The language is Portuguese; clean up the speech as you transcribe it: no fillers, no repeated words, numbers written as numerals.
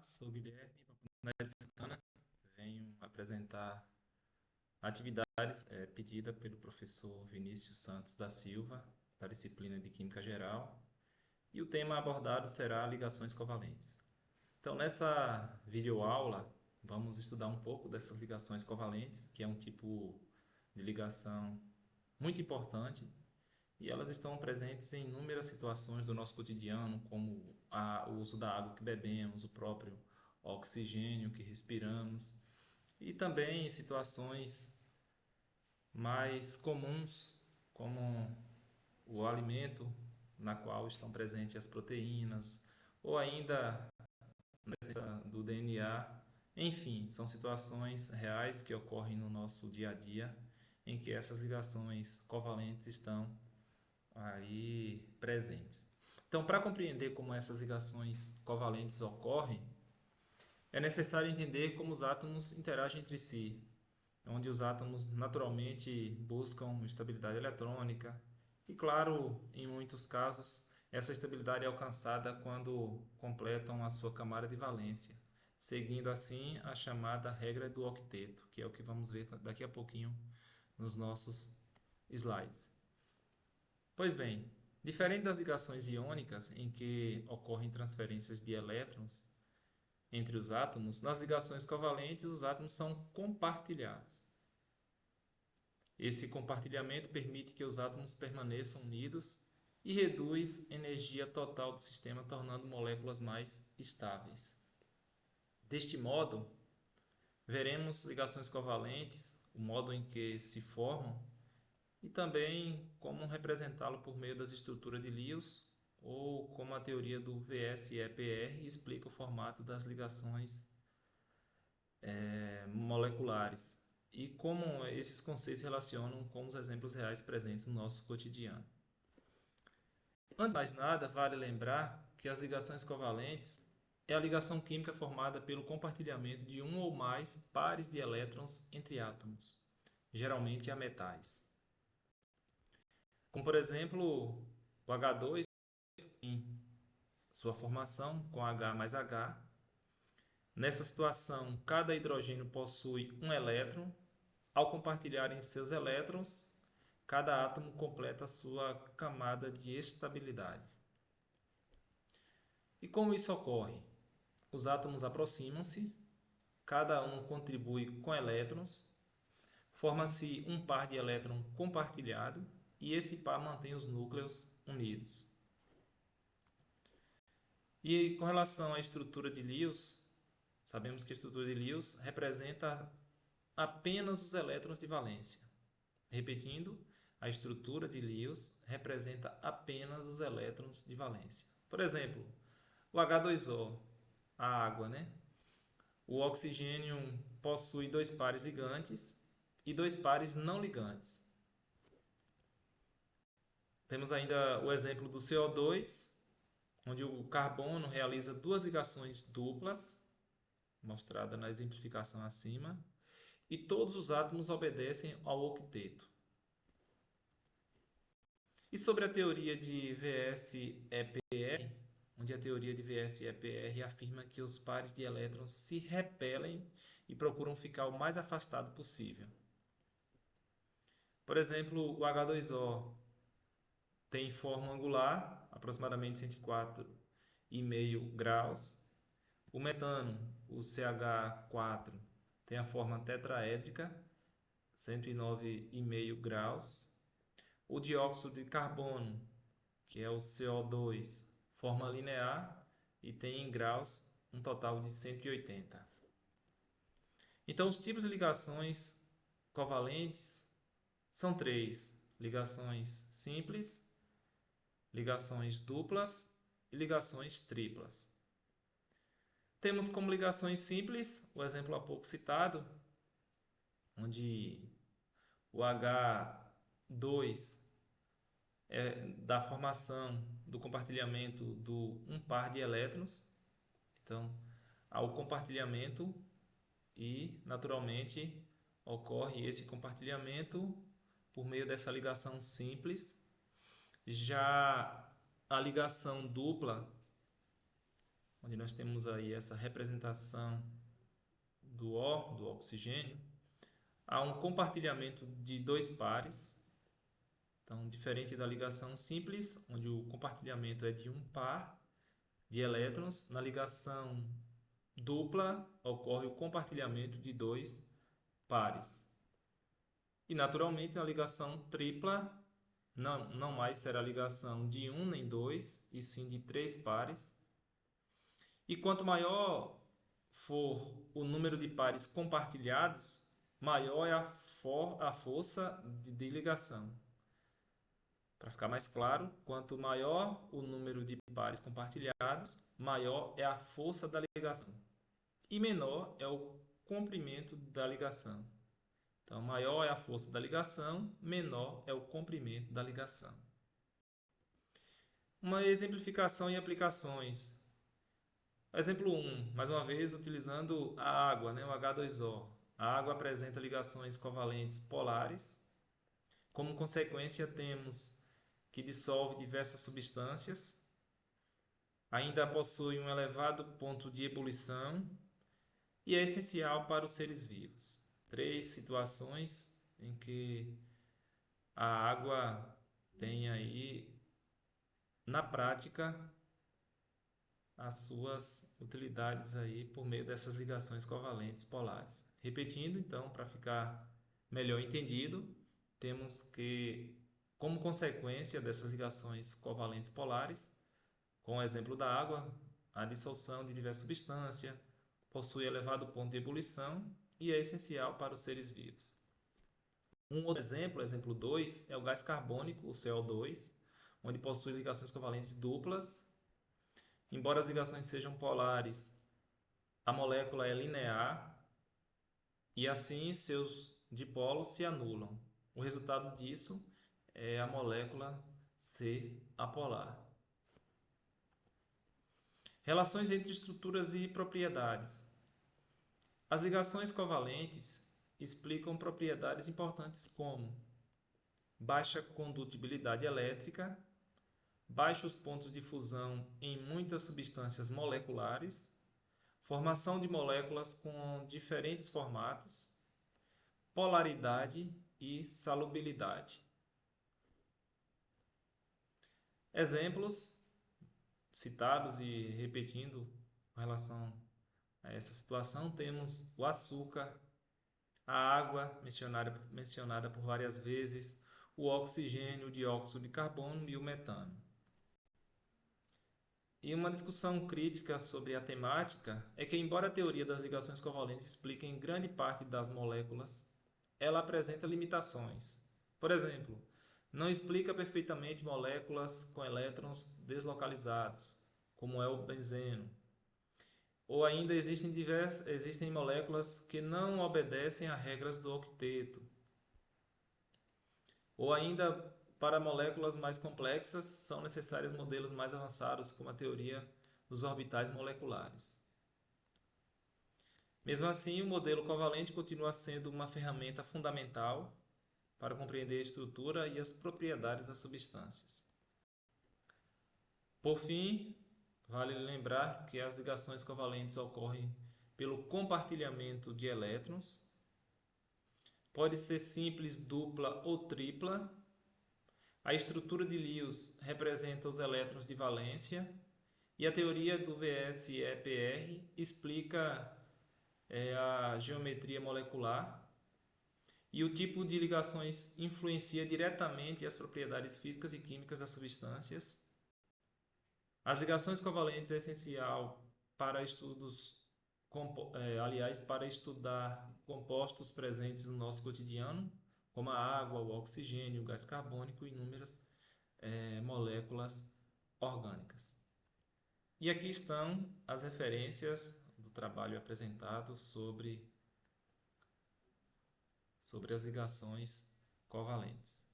Sou Guilherme Papanetti Santana. Venho apresentar atividades pedida pelo professor Vinícius Santos da Silva, da disciplina de Química Geral, e o tema abordado será ligações covalentes. Então, nessa videoaula, vamos estudar um pouco dessas ligações covalentes, que é um tipo de ligação muito importante, e elas estão presentes em inúmeras situações do nosso cotidiano, como o uso da água que bebemos, o próprio oxigênio que respiramos, e também em situações mais comuns, como o alimento na qual estão presentes as proteínas, ou ainda na presença do DNA. Enfim, são situações reais que ocorrem no nosso dia a dia em que essas ligações covalentes estão aí presentes. Então, para compreender como essas ligações covalentes ocorrem, é necessário entender como os átomos interagem entre si, onde os átomos naturalmente buscam estabilidade eletrônica e, claro, em muitos casos, essa estabilidade é alcançada quando completam a sua camada de valência, seguindo assim a chamada regra do octeto, que é o que vamos ver daqui a pouquinho nos nossos slides. Pois bem, diferente das ligações iônicas, em que ocorrem transferências de elétrons entre os átomos, nas ligações covalentes os átomos são compartilhados. Esse compartilhamento permite que os átomos permaneçam unidos e reduz a energia total do sistema, tornando moléculas mais estáveis. Deste modo, veremos ligações covalentes, o modo em que se formam e também como representá-lo por meio das estruturas de Lewis ou como a teoria do VS-EPR explica o formato das ligações moleculares e como esses conceitos se relacionam com os exemplos reais presentes no nosso cotidiano. Antes de mais nada, vale lembrar que as ligações covalentes é a ligação química formada pelo compartilhamento de um ou mais pares de elétrons entre átomos, geralmente a metais. Como, por exemplo, o H2 em sua formação com H mais H. Nessa situação, cada hidrogênio possui um elétron. Ao compartilharem seus elétrons, cada átomo completa a sua camada de estabilidade. E como isso ocorre? Os átomos aproximam-se, cada um contribui com elétrons, forma-se um par de elétron compartilhado e esse par mantém os núcleos unidos. E com relação à estrutura de Lewis, sabemos que a estrutura de Lewis representa apenas os elétrons de valência. Repetindo, a estrutura de Lewis representa apenas os elétrons de valência. Por exemplo, o H2O, a água, né? O oxigênio possui dois pares ligantes e dois pares não ligantes. Temos ainda o exemplo do CO2, onde o carbono realiza duas ligações duplas, mostrada na exemplificação acima, e todos os átomos obedecem ao octeto. E sobre a teoria de VS-EPR, onde a teoria de VS-EPR afirma que os pares de elétrons se repelem e procuram ficar o mais afastado possível. Por exemplo, o H2O tem forma angular, aproximadamente 104,5 graus. O metano, o CH4, tem a forma tetraédrica, 109,5 graus. O dióxido de carbono, que é o CO2, forma linear e tem em graus um total de 180. Então, os tipos de ligações covalentes são três: ligações simples, ligações duplas e ligações triplas. Temos como ligações simples o exemplo há pouco citado, onde o H2 da formação do compartilhamento do um par de elétrons. Então, há o compartilhamento e, naturalmente, ocorre esse compartilhamento por meio dessa ligação simples. Já a ligação dupla onde nós temos aí essa representação do O, do oxigênio, há um compartilhamento de dois pares. Então, diferente da ligação simples, onde o compartilhamento é de um par de elétrons, na ligação dupla ocorre o compartilhamento de dois pares. E, naturalmente, na ligação tripla, não mais será ligação de um nem dois, e sim de três pares. E quanto maior for o número de pares compartilhados, maior é a força de ligação. Para ficar mais claro, quanto maior o número de pares compartilhados, maior é a força da ligação. E menor é o comprimento da ligação. Então, maior é a força da ligação, menor é o comprimento da ligação. Uma exemplificação e aplicações. Exemplo 1, mais uma vez utilizando a água, o H2O. A água apresenta ligações covalentes polares. Como consequência, temos que dissolve diversas substâncias. Ainda possui um elevado ponto de ebulição e é essencial para os seres vivos. 3 situações em que a água tem aí, na prática, as suas utilidades aí por meio dessas ligações covalentes polares. Repetindo, então, para ficar melhor entendido, temos que, como consequência dessas ligações covalentes polares, com o exemplo da água, a dissolução de diversas substâncias possui elevado ponto de ebulição e é essencial para os seres vivos. Um outro exemplo, exemplo 2, é o gás carbônico, o CO2, onde possui ligações covalentes duplas. Embora as ligações sejam polares, a molécula é linear e assim seus dipolos se anulam. O resultado disso é a molécula ser apolar. Relações entre estruturas e propriedades. As ligações covalentes explicam propriedades importantes como baixa condutibilidade elétrica, baixos pontos de fusão em muitas substâncias moleculares, formação de moléculas com diferentes formatos, polaridade e solubilidade. Exemplos citados e repetindo com relação a essa situação, temos o açúcar, a água mencionada por várias vezes, o oxigênio, o dióxido de carbono e o metano. E uma discussão crítica sobre a temática é que, embora a teoria das ligações covalentes explique em grande parte das moléculas, ela apresenta limitações. Por exemplo, não explica perfeitamente moléculas com elétrons deslocalizados, como é o benzeno. Ou ainda existem moléculas que não obedecem a regras do octeto. Ou ainda, para moléculas mais complexas, são necessários modelos mais avançados, como a teoria dos orbitais moleculares. Mesmo assim, o modelo covalente continua sendo uma ferramenta fundamental para compreender a estrutura e as propriedades das substâncias. Por fim, vale lembrar que as ligações covalentes ocorrem pelo compartilhamento de elétrons. Pode ser simples, dupla ou tripla. A estrutura de Lewis representa os elétrons de valência e a teoria do VSEPR explica a geometria molecular. E o tipo de ligações influencia diretamente as propriedades físicas e químicas das substâncias. As ligações covalentes é essencial para para estudar compostos presentes no nosso cotidiano, como a água, o oxigênio, o gás carbônico e inúmeras moléculas orgânicas. E aqui estão as referências do trabalho apresentado sobre as ligações covalentes.